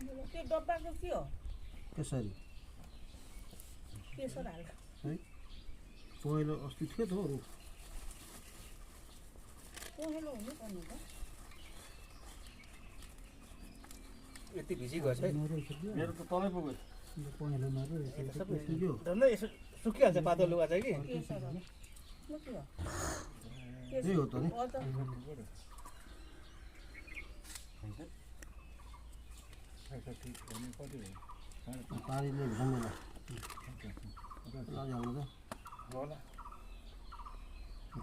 त्यो डब्बाको के हो केसरी केसर हाल्दा है पहिलो अस्ति थियो त अरू पहेँलो हुनु पर्ने त यति भिजी गएछ है मेरो त तलै पुग्यो पहेँलो नरो झन्डै यसो सुकिहाल्छ पातलो लुगा चाहिँ कि केसर हो ल के हो त्यही हो त नि हो त पानीले भन्दैन लग्याउनु त होला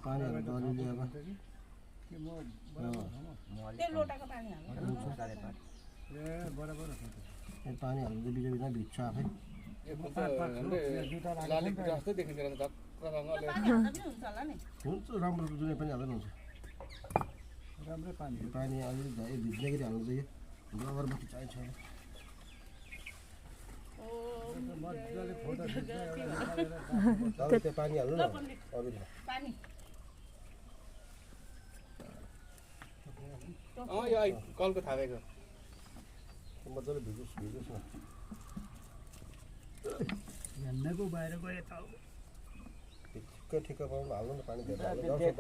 पानीहरू डलिले अब त्यो लोटाको पानी हाल्नु पानी हाल्नु त बिच बिचमा भिज्छ आफै लाली पिठो जस्तै देखिन्छ त धक्क रङले पानी हाल्दा पनि हुन्छ होला नि हुन्छ राम्रो जुनै पनि हाल्दा हुन्छ राम्रै पानी पानी अलि भिज्ने गरी हाल्नु चाहिँ हाम्रो अगरबत्ती चाहिन्छ मजाले फोटो त्यो पानी हाल्नु न अरू पानी यो कलको थापेको मजाले भिजोस् भिजोस् न झन्डाको बाहिर गए त ठिक्क पाउनु हाल्नु न पानी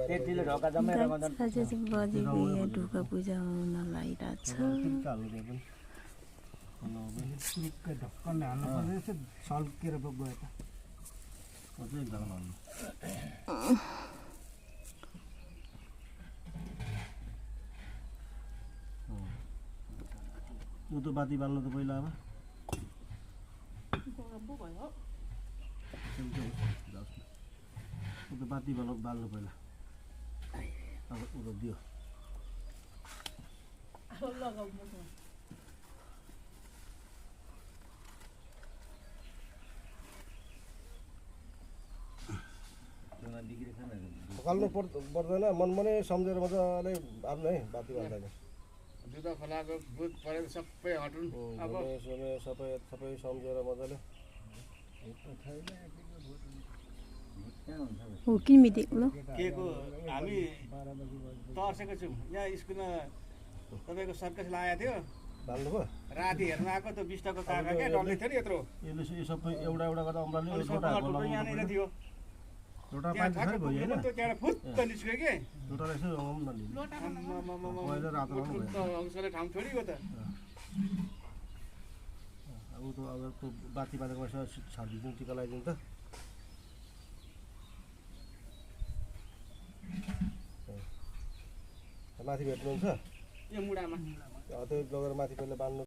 त्यतिले ढोका जम्मै आज चाहिँ बजेको यहाँ ढुका पूजा हुन लागिरहेको छ हाल्नु त्यहाँ पनि ढक्कन हाल्नु पर्ने सल्केर गयो त मजाले एक जग्गामा हाल्नु ऊ त बाती बाल्नु त पहिला अब भयो ऊ त बाती बाल्नु पहिला अब ऊ त दियो अब लगाउ मुखमा पकाल्नु पर्दैन मनमनै सम्झेर मजाले आफ्नो है बाती बाल्दैन जुत्ता खोलाको बुध परेको सबै हटुन् अब सबै सम्झेर मजाले हो कि मिटेको ल के को हामी तर्सेको छौँ यहाँ स्कुलमा तपाईँको सर्कस लगाएको थियो बाल्नु भयो राति हेर्न आएको त 20 टाको काका क्या डल्लै थियो नि यत्रो यसले यो सबै एउटा गर्दा अम्लाले यहाँनिर थियो लोटा पानी खाइ भयो हैन त्यहाँ फुत्त निस्क्यो कि लोटाले यसो आउनु न पहिलो रातो अंशले ठाउँ छोडियो त अब त अब त्यो बाती बालेको यसो छाडिदिनु टिका लगाइदिनु त माथि भेट्नुहुन्छ यो मुढामा त्यो लगेर माथि पहिला बाल्नु